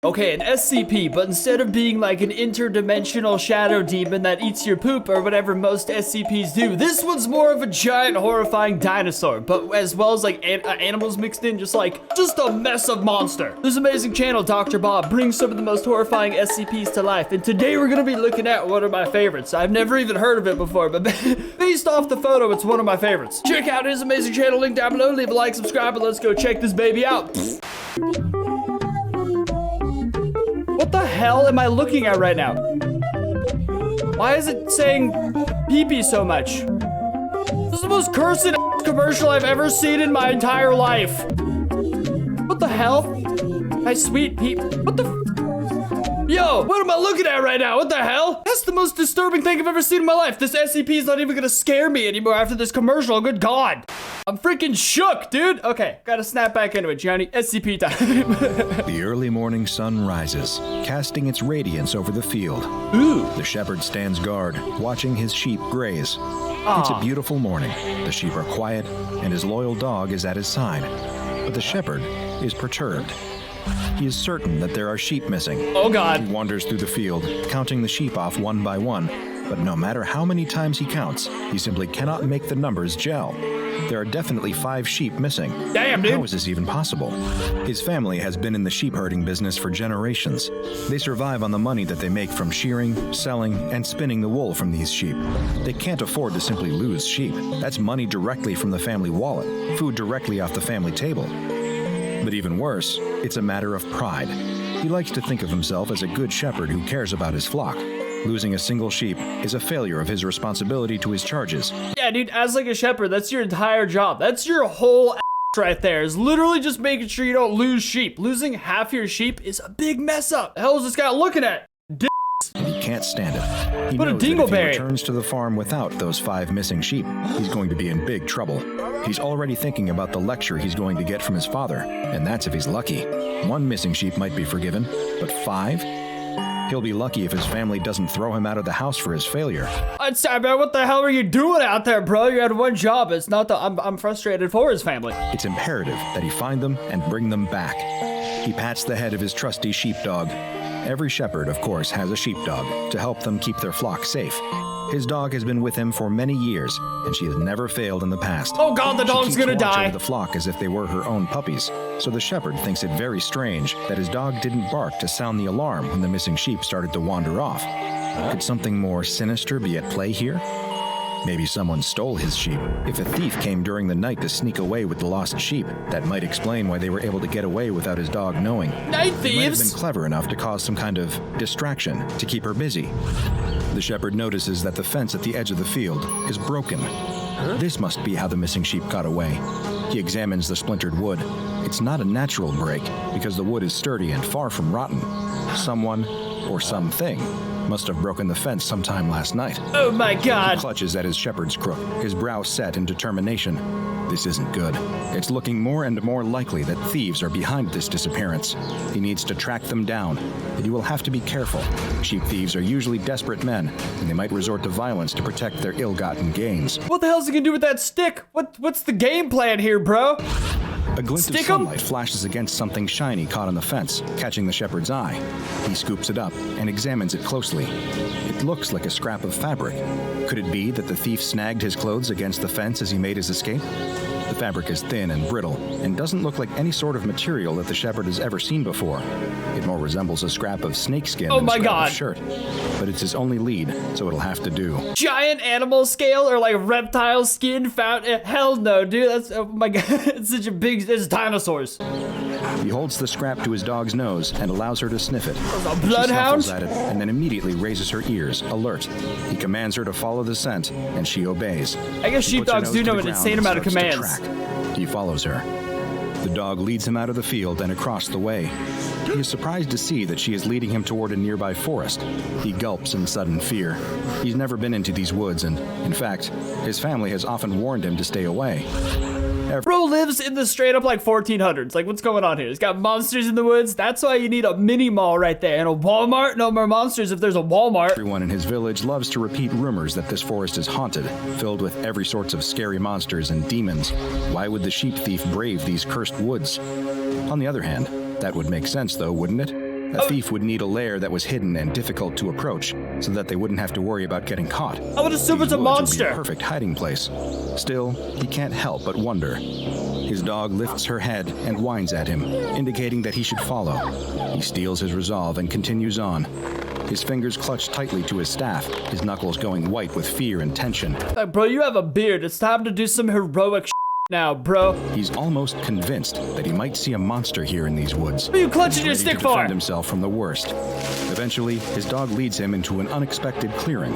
Okay, an SCP, but instead of being like an interdimensional shadow demon that eats your poop or whatever most SCPs do, this one's more of a giant horrifying dinosaur, but as well as like animals mixed in, just a mess of monster. This amazing channel, Dr. Bob, brings some of the most horrifying SCPs to life, and today we're gonna be looking at one of my favorites. I've never even heard of it before, but based off the photo, it's one of my favorites. Check out his amazing channel, link down below, leave a like, subscribe, and let's go check this baby out. What the hell am I looking at right now? Why is it saying pee-pee so much? This is the most cursed commercial I've ever seen in my entire life. What the hell? My sweet peep. What the Yo, what am I looking at right now? What the hell? That's the most disturbing thing I've ever seen in my life. This SCP is not even gonna scare me anymore after this commercial. Good God. I'm freaking shook, dude. Okay, gotta snap back into it, Johnny. SCP time. The early morning sun rises, casting its radiance over the field. Ooh. The shepherd stands guard, watching his sheep graze. Aww. It's a beautiful morning. The sheep are quiet, and his loyal dog is at his side. But the shepherd is perturbed. He is certain that there are sheep missing. Oh, God. He wanders through the field, counting the sheep off one by one. But no matter how many times he counts, he simply cannot make the numbers gel. There are definitely 5 sheep missing. Damn, dude. How is this even possible? His family has been in the sheep herding business for generations. They survive on the money that they make from shearing, selling, and spinning the wool from these sheep. They can't afford to simply lose sheep. That's money directly from the family wallet, food directly off the family table. But even worse, it's a matter of pride. He likes to think of himself as a good shepherd who cares about his flock. Losing a single sheep is a failure of his responsibility to his charges. Yeah, dude, as like a shepherd, that's your entire job. That's your whole right there, is literally just making sure you don't lose sheep. Losing half your sheep is a big mess up. The hell is this guy looking at? And he can't stand it. He What a knows that if he dingleberry. returns to the farm without those 5 missing sheep, he's going to be in big trouble. He's already thinking about the lecture he's going to get from his father, and that's if he's lucky. 1 missing sheep might be forgiven, but 5? He'll be lucky if his family doesn't throw him out of the house for his failure. I'm sorry, man. What the hell are you doing out there, bro? You had one job. It's not that I'm frustrated for his family. It's imperative that he find them and bring them back. He pats the head of his trusty sheepdog. Every shepherd, of course, has a sheepdog to help them keep their flock safe. His dog has been with him for many years, and she has never failed in the past. Oh God, the dog's gonna She keeps watch die. over the flock as if they were her own puppies, so the shepherd thinks it very strange that his dog didn't bark to sound the alarm when the missing sheep started to wander off. Could something more sinister be at play here? Maybe someone stole his sheep. If a thief came during the night to sneak away with the lost sheep, that might explain why they were able to get away without his dog knowing. Night He might have been thieves. clever enough to cause some kind of distraction to keep her busy. The shepherd notices that the fence at the edge of the field is broken. This must be how the missing sheep got away. He examines the splintered wood. It's not a natural break because the wood is sturdy and far from rotten. Someone or something must have broken the fence sometime last night. Oh my God. Clutches at his shepherd's crook, his brow set in determination. This isn't good. It's looking more and more likely that thieves are behind this disappearance. He needs to track them down, and he will have to be careful. Sheep thieves are usually desperate men, and they might resort to violence to protect their ill-gotten gains. What the hell's he gonna do with that stick? What's the game plan here, bro? A glint Stick of 'em? sunlight flashes against something shiny caught on the fence, catching the shepherd's eye. He scoops it up and examines it closely. It looks like a scrap of fabric. Could it be that the thief snagged his clothes against the fence as he made his escape? The fabric is thin and brittle and doesn't look like any sort of material that the shepherd has ever seen before. It more resembles a scrap of snakeskin Oh than a my scrap God. of shirt. But it's his only lead, so it'll have to do. Giant animal scale or like reptile skin found? Hell no, dude. That's, oh my God. It's such a big, it's dinosaurs. He holds the scrap to his dog's nose and allows her to sniff it. A She bloodhound? snuffles at it and then immediately raises her ears, alert. He commands her to follow the scent, and she obeys. I guess She puts her sheepdogs nose do to know the an ground insane and amount of starts to commands. track. He follows her. The dog leads him out of the field and across the way. He is surprised to see that she is leading him toward a nearby forest. He gulps in sudden fear. He's never been into these woods, and, in fact, his family has often warned him to stay away. Bro lives in the straight up like 1400s. Like, what's going on here? He's got monsters in the woods. That's why you need a mini mall right there. And a Walmart? No more monsters if there's a Walmart. Everyone in his village loves to repeat rumors that this forest is haunted, filled with every sorts of scary monsters and demons. Why would the sheep thief brave these cursed woods? On the other hand, that would make sense though, wouldn't it? A thief would need a lair that was hidden and difficult to approach, so that they wouldn't have to worry about getting caught. I would assume it's a These woods would be monster. a perfect hiding place. Still, he can't help but wonder. His dog lifts her head and whines at him, indicating that he should follow. He steels his resolve and continues on. His fingers clutch tightly to his staff, his knuckles going white with fear and tension. Bro, you have a beard. It's time to do some heroic now, bro. He's almost convinced that he might see a monster here in these woods. What are you clutching your Ready to stick for? defend himself from the worst. Eventually, his dog leads him into an unexpected clearing.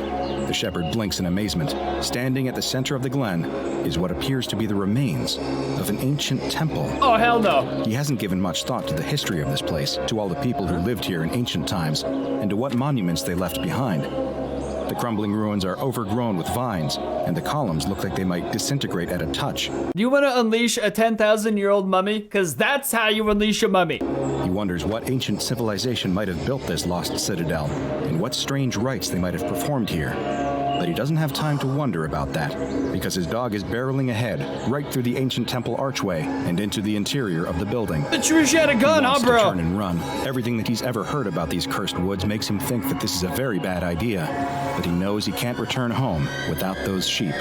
The shepherd blinks in amazement. Standing at the center of the glen is what appears to be the remains of an ancient temple. Oh, hell no. He hasn't given much thought to the history of this place, to all the people who lived here in ancient times, and to what monuments they left behind. The crumbling ruins are overgrown with vines, and the columns look like they might disintegrate at a touch. Do you want to unleash a 10,000-year-old mummy? Because that's how you unleash a mummy. He wonders what ancient civilization might have built this lost citadel, and what strange rites they might have performed here. But he doesn't have time to wonder about that, because his dog is barreling ahead, right through the ancient temple archway, and into the interior of the building. The true she had a gun, He huh, wants to bro? turn and run. Everything that he's ever heard about these cursed woods makes him think that this is a very bad idea, but he knows he can't return home without those sheep.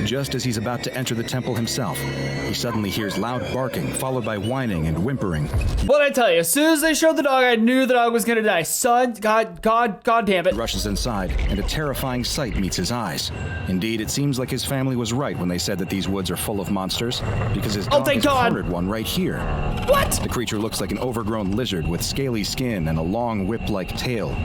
Just as he's about to enter the temple himself, he suddenly hears loud barking, followed by whining and whimpering. What'd I tell you? As soon as they showed the dog, I knew the dog was gonna die. Son, God damn it. He rushes inside, and a terrifying sight meets his eyes. Indeed, it seems like his family was right when they said that these woods are full of monsters, because his dog thank has God. cornered one right here. What? The creature looks like an overgrown lizard with scaly skin and a long whip-like tail.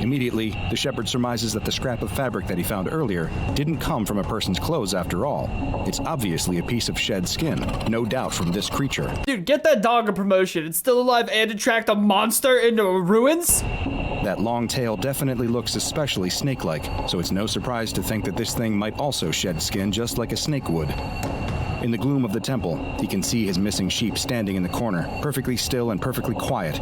Immediately, the shepherd surmises that the scrap of fabric that he found earlier didn't come from a person's clothes after all. It's obviously a piece of shed skin, no doubt from this creature. Dude, get that dog a promotion. It's still alive and attract a monster into ruins? That long tail definitely looks especially snake-like, so it's no surprise to think that this thing might also shed skin just like a snake would. In the gloom of the temple, he can see his missing sheep standing in the corner, perfectly still and perfectly quiet.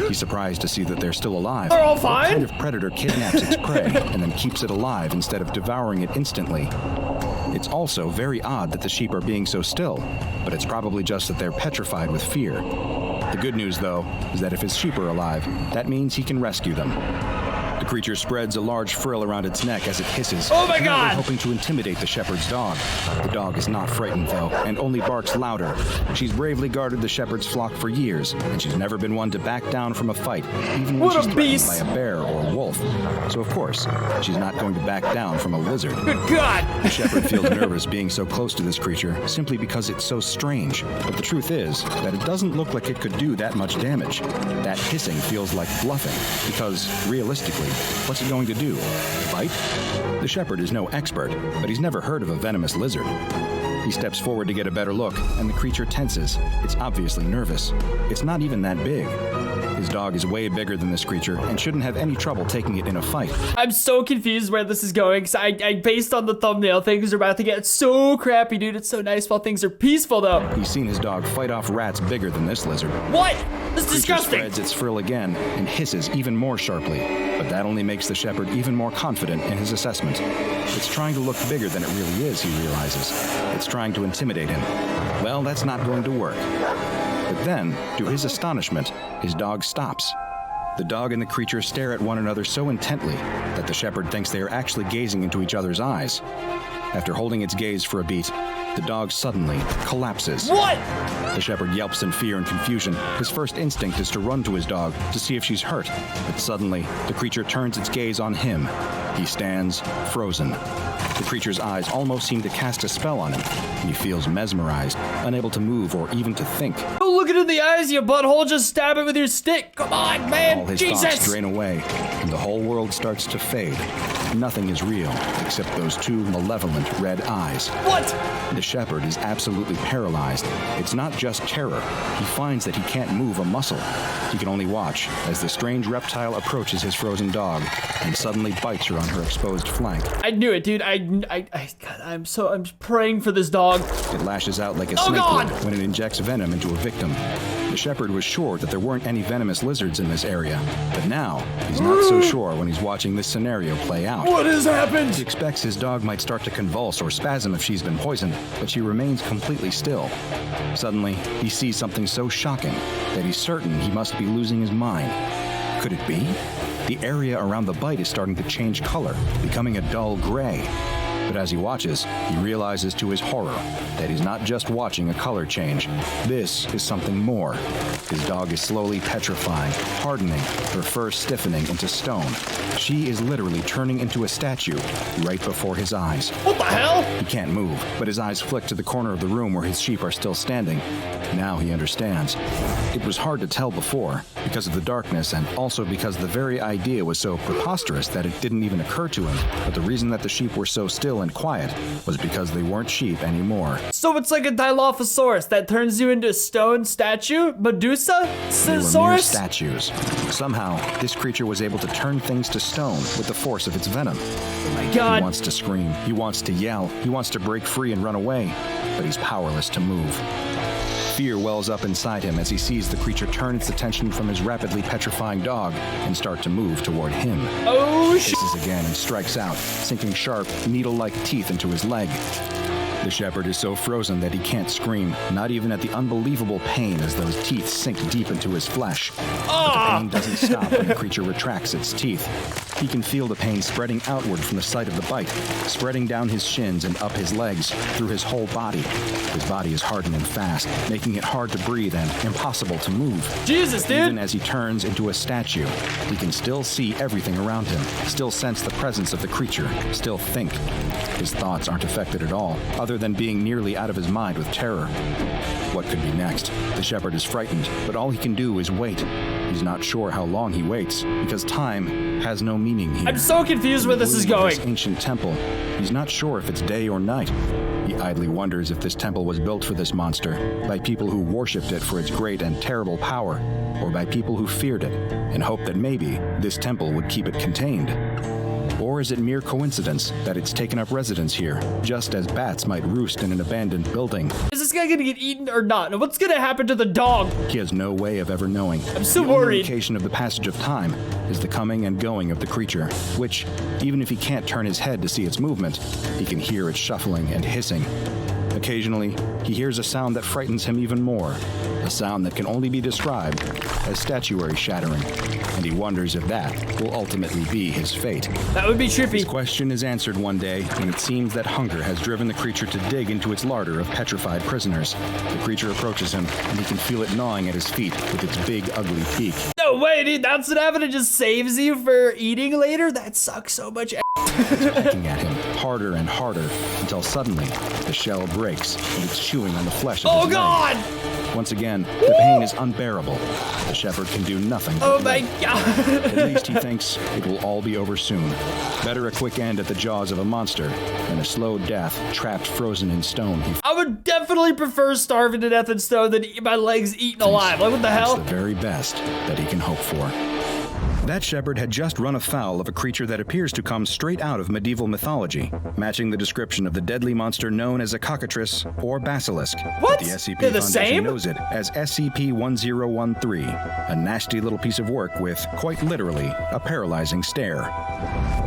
He's surprised to see that they're still alive. They're all What fine? kind of predator kidnaps its prey and then keeps it alive instead of devouring it instantly? It's also very odd that the sheep are being so still, but it's probably just that they're petrified with fear. The good news, though, is that if his sheep are alive, that means he can rescue them. The creature spreads a large frill around its neck as it hisses. Oh my apparently God! hoping to intimidate the shepherd's dog. The dog is not frightened, though, and only barks louder. She's bravely guarded the shepherd's flock for years, and she's never been one to back down from a fight, even when What a she's threatened beast! by a bear or a wolf. So, of course, she's not going to back down from a lizard. Good God! The shepherd feels nervous being so close to this creature simply because it's so strange. But the truth is that it doesn't look like it could do that much damage. That hissing feels like bluffing, because, realistically, what's it going to do? Bite? The shepherd is no expert, but he's never heard of a venomous lizard. He steps forward to get a better look, and the creature tenses. It's obviously nervous. It's not even that big. His dog is way bigger than this creature and shouldn't have any trouble taking it in a fight. I'm so confused where this is going, because I based on the thumbnail, things are about to get so crappy, dude. It's so nice while things are peaceful, though. He's seen his dog fight off rats bigger than this lizard. What? This is Creature disgusting. spreads its frill again and hisses even more sharply, but that only makes the shepherd even more confident in his assessment. It's trying to look bigger than it really is, he realizes. It's trying to intimidate him. Well, that's not going to work. But then, to his astonishment, his dog stops. The dog and the creature stare at one another so intently that the shepherd thinks they are actually gazing into each other's eyes. After holding its gaze for a beat, the dog suddenly collapses. What? The shepherd yelps in fear and confusion. His first instinct is to run to his dog to see if she's hurt, but suddenly, the creature turns its gaze on him. He stands frozen. The creature's eyes almost seem to cast a spell on him, and he feels mesmerized, unable to move or even to think. Don't look it in the eyes, you butthole. Just stab it with your stick. Come on, man. All his Jesus. thoughts drain away, and the whole world starts to fade. Nothing is real except those two malevolent red eyes. What? The shepherd is absolutely paralyzed. It's not just terror. He finds that he can't move a muscle. He can only watch as the strange reptile approaches his frozen dog and suddenly bites her on her exposed flank. I knew it, dude. God, I'm praying for this dog. It lashes out like a Oh, snake God! would when it injects venom into a victim. The shepherd was sure that there weren't any venomous lizards in this area, but now he's not so sure when he's watching this scenario play out. What has happened? He expects his dog might start to convulse or spasm if she's been poisoned, but she remains completely still. Suddenly, he sees something so shocking that he's certain he must be losing his mind. Could it be? The area around the bite is starting to change color, becoming a dull gray. But as he watches, he realizes to his horror that he's not just watching a color change. This is something more. His dog is slowly petrifying, hardening, her fur stiffening into stone. She is literally turning into a statue right before his eyes. What the hell? He can't move, but his eyes flick to the corner of the room where his sheep are still standing. Now he understands. It was hard to tell before, because of the darkness and also because the very idea was so preposterous that it didn't even occur to him. But the reason that the sheep were so still and quiet was because they weren't sheep anymore. So it's like a Dilophosaurus that turns you into a stone statue? Medusa? They were mere statues. Somehow, this creature was able to turn things to stone with the force of its venom. Oh my God. He wants to scream, he wants to yell, he wants to break free and run away, but he's powerless to move. Fear wells up inside him as he sees the creature turn its attention from his rapidly petrifying dog and start to move toward him. Oh shit! Hisses again and strikes out, sinking sharp, needle-like teeth into his leg. The shepherd is so frozen that he can't scream, not even at the unbelievable pain as those teeth sink deep into his flesh. But the pain doesn't stop when the creature retracts its teeth. He can feel the pain spreading outward from the site of the bite, spreading down his shins and up his legs, through his whole body. His body is hardening fast, making it hard to breathe and impossible to move. Jesus, dude! Even as he turns into a statue, he can still see everything around him, still sense the presence of the creature, still think. His thoughts aren't affected at all, other than being nearly out of his mind with terror. What could be next? The shepherd is frightened, but all he can do is wait. He's not sure how long he waits, because time has no meaning here. I'm so confused where this is going. This ancient temple, he's not sure if it's day or night. He idly wonders if this temple was built for this monster, by people who worshipped it for its great and terrible power, or by people who feared it, and hoped that maybe this temple would keep it contained. Or is it mere coincidence that it's taken up residence here, just as bats might roost in an abandoned building? Is this guy gonna get eaten or not? And what's gonna happen to the dog? He has no way of ever knowing. I'm so The only worried. indication of the passage of time is the coming and going of the creature, which, even if he can't turn his head to see its movement, he can hear it shuffling and hissing. Occasionally, he hears a sound that frightens him even more, a sound that can only be described as statuary shattering, and he wonders if that will ultimately be his fate. That would be His trippy. question is answered one day when it seems that hunger has driven the creature to dig into its larder of petrified prisoners. The creature approaches him, and he can feel it gnawing at his feet with its big, ugly beak. No way, dude. That's what happened. It just saves you for eating later? That sucks so much. Pecking at him harder and harder until suddenly the shell breaks and it's chewing on the flesh of Oh his leg. God! Once again, the pain is unbearable. The shepherd can do nothing but Oh my wait. God! At least he thinks it will all be over soon. Better a quick end at the jaws of a monster than a slow death trapped frozen in stone. He I would definitely prefer starving to death in stone than my legs eaten alive. Like, what the It's hell? the very best that he can hope for. That shepherd had just run afoul of a creature that appears to come straight out of medieval mythology, matching the description of the deadly monster known as a cockatrice or basilisk. What? The SCP They're the Foundation same? knows it as SCP-1013, a nasty little piece of work with, quite literally, a paralyzing stare.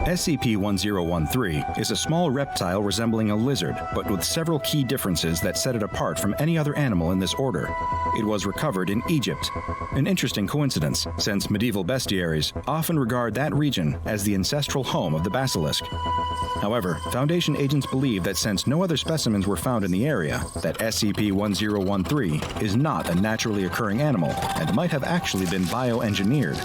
SCP-1013 is a small reptile resembling a lizard, but with several key differences that set it apart from any other animal in this order. It was recovered in Egypt. An interesting coincidence, since medieval bestiaries often regard that region as the ancestral home of the basilisk. However, Foundation agents believe that since no other specimens were found in the area, that SCP-1013 is not a naturally occurring animal and might have actually been bioengineered.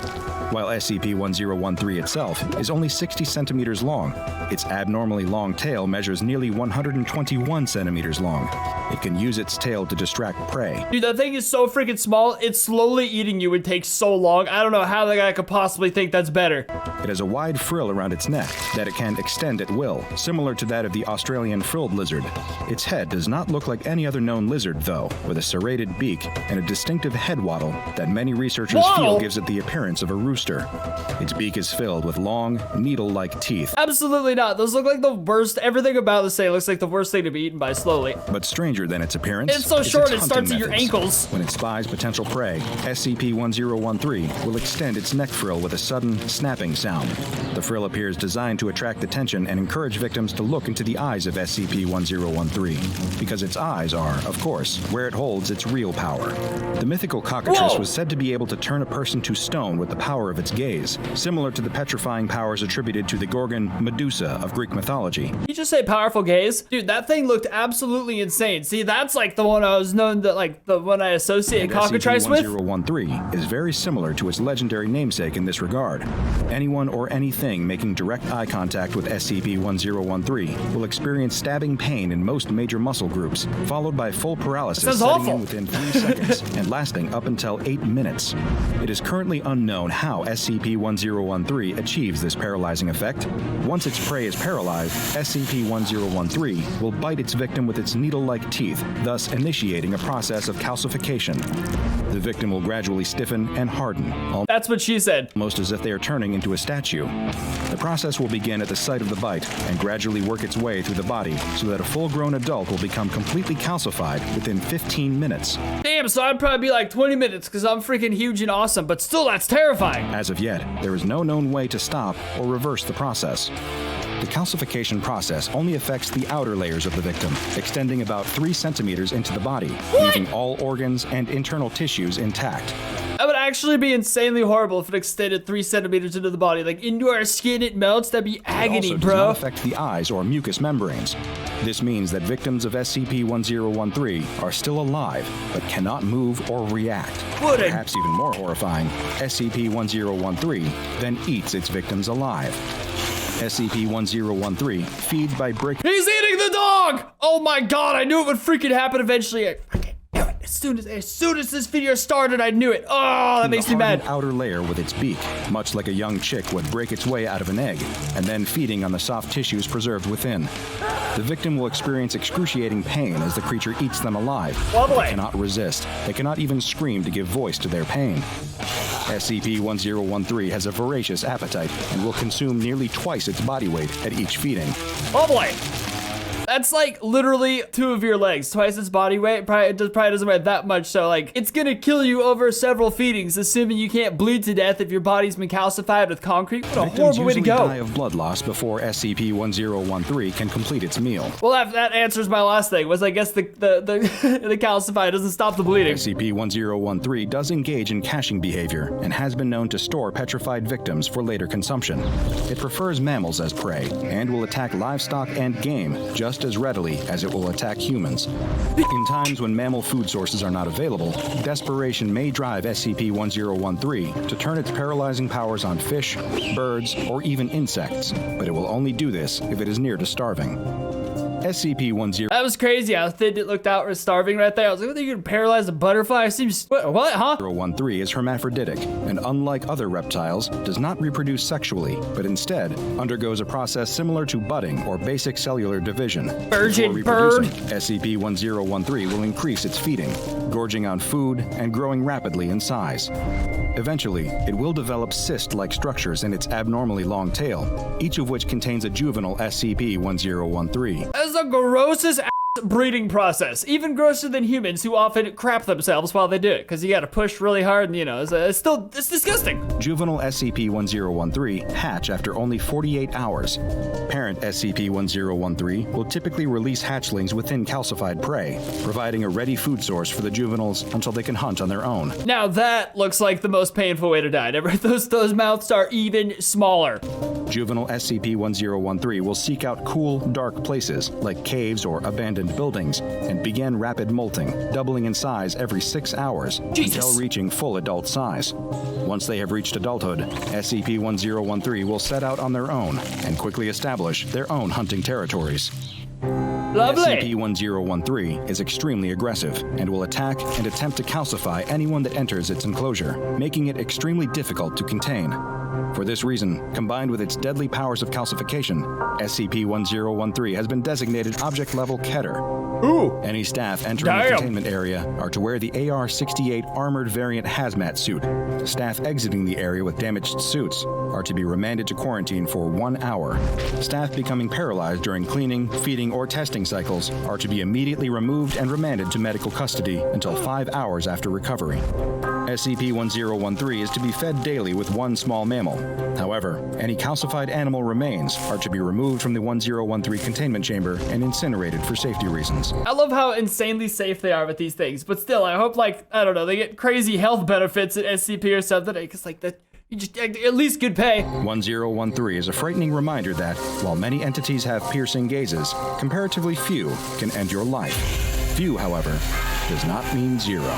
While SCP-1013 itself is only 60 centimeters long, its abnormally long tail measures nearly 121 centimeters long. It can use its tail to distract prey. Dude, that thing is so freaking small. It's slowly eating you. It takes so long. I don't know how the guy could possibly think that's better. It has a wide frill around its neck that it can extend at will, similar to that of the Australian frilled lizard. Its head does not look like any other known lizard, though, with a serrated beak and a distinctive head wattle that many researchers Waddle? feel gives it the appearance of a rooster. hamster. Its beak is filled with long, needle-like teeth. Absolutely not. Those look like the worst. Everything about this thing looks like the worst thing to be eaten by slowly. But stranger than its appearance, It's so is short its it starts at hunting your methods. ankles. When it spies potential prey, SCP-1013 will extend its neck frill with a sudden, snapping sound. The frill appears designed to attract attention and encourage victims to look into the eyes of SCP-1013, because its eyes are, of course, where it holds its real power. The mythical cockatrice Whoa! was said to be able to turn a person to stone with the power of its gaze, similar to the petrifying powers attributed to the Gorgon Medusa of Greek mythology. Did you just say powerful gaze? Dude, that thing looked absolutely insane. See, that's like the one I was known that, like, the one I associate cockatrice with. SCP-1013 is very similar to its legendary namesake in this regard. Anyone or anything making direct eye contact with SCP-1013 will experience stabbing pain in most major muscle groups, followed by full paralysis Sounds setting awful. in within 3 seconds and lasting up until 8 minutes. It is currently unknown how SCP-1013 achieves this paralyzing effect. Once its prey is paralyzed, SCP-1013 will bite its victim with its needle-like teeth, thus initiating a process of calcification. The victim will gradually stiffen and harden, That's what she said. almost as if they are turning into a statue. The process will begin at the site of the bite and gradually work its way through the body so that a full-grown adult will become completely calcified within 15 minutes. Damn, so I'd probably be like 20 minutes because I'm freaking huge and awesome, but still, that's terrifying. As of yet, there is no known way to stop or reverse the process. The calcification process only affects the outer layers of the victim, extending about 3 centimeters into the body, leaving all organs and internal tissues intact. That would actually be insanely horrible if it extended 3 centimeters into the body. Like, into our skin, it melts. That'd be It agony, also does bro. not affect the eyes or mucous membranes. This means that victims of SCP-1013 are still alive, but cannot move or react. What a- Perhaps even more horrifying, SCP-1013 then eats its victims alive. SCP-1013 feeds by breaking He's eating the dog! Oh my god, I knew it would freaking happen eventually. I freaking knew it. As soon as this video started, I knew it. Oh, that makes me the mad. hardened outer layer with its beak, much like a young chick would break its way out of an egg, and then feeding on the soft tissues preserved within. The victim will experience excruciating pain as the creature eats them alive. Lovely. They cannot resist. They cannot even scream to give voice to their pain. SCP-1013 has a voracious appetite and will consume nearly twice its body weight at each feeding. Oh boy. That's like literally 2 of your legs, twice its body weight. It probably doesn't weigh that much, so like it's gonna kill you over several feedings, assuming you can't bleed to death if your body's been calcified with concrete. What a Victims horrible way to usually go. die of blood loss before SCP-1013 can complete its meal. Well, that answers my last thing. Was I guess the the calcified doesn't stop the bleeding. SCP-1013 does engage in caching behavior and has been known to store petrified victims for later consumption. It prefers mammals as prey and will attack livestock and game just as readily as it will attack humans. In times when mammal food sources are not available, desperation may drive SCP-1013 to turn its paralyzing powers on fish, birds, or even insects, but it will only do this if it is near to starving. SCP-1013 That was crazy how thin it looked out. Was starving right there. I was like, what, you can paralyze a butterfly? It seems what? Huh? 1013 is hermaphroditic and, unlike other reptiles, does not reproduce sexually, but instead undergoes a process similar to budding or basic cellular division. Virgin Before bird. reproducing, SCP-1013 will increase its feeding, gorging on food and growing rapidly in size. Eventually, it will develop cyst-like structures in its abnormally long tail, each of which contains a juvenile SCP-1013. That's the grossest breeding process. Even grosser than humans, who often crap themselves while they do it, because you gotta push really hard and, you know, it's disgusting. Juvenile SCP-1013 hatch after only 48 hours. Parent SCP-1013 will typically release hatchlings within calcified prey, providing a ready food source for the juveniles until they can hunt on their own. Now that looks like the most painful way to die. Those mouths are even smaller. Juvenile SCP-1013 will seek out cool, dark places like caves or abandoned buildings and begin rapid molting, doubling in size every 6 hours until reaching full adult size. Once they have reached adulthood, SCP-1013 will set out on their own and quickly establish their own hunting territories. Lovely. SCP-1013 is extremely aggressive and will attack and attempt to calcify anyone that enters its enclosure, making it extremely difficult to contain. For this reason, combined with its deadly powers of calcification, SCP-1013 has been designated Object-Level Keter. Ooh. Any staff entering the containment area are to wear the AR-68 Armored Variant Hazmat suit. Staff exiting the area with damaged suits are to be remanded to quarantine for 1 hour. Staff becoming paralyzed during cleaning, feeding, or testing cycles are to be immediately removed and remanded to medical custody until 5 hours after recovery. SCP-1013 is to be fed daily with one small mammal. However, any calcified animal remains are to be removed from the 1013 containment chamber and incinerated for safety reasons. I love how insanely safe they are with these things, but still, I hope, like, I don't know, they get crazy health benefits at SCP or something, because, like, that, you just, at least good pay. 1013 is a frightening reminder that, while many entities have piercing gazes, comparatively few can end your life. Few, however, does not mean zero.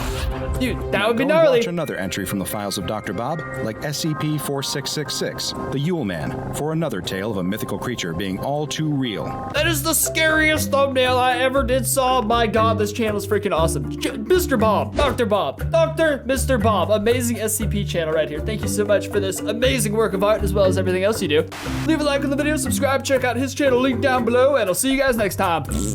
Dude, that would be Go and gnarly. watch another entry from the files of Dr. Bob, like SCP-4666, the Yule Man, for another tale of a mythical creature being all too real. That is the scariest thumbnail I ever did saw. My God, this channel is freaking awesome. Mr. Bob, Dr. Bob, Mr. Bob, amazing SCP channel right here. Thank you so much for this amazing work of art as well as everything else you do. Leave a like on the video, subscribe, check out his channel, link down below, and I'll see you guys next time.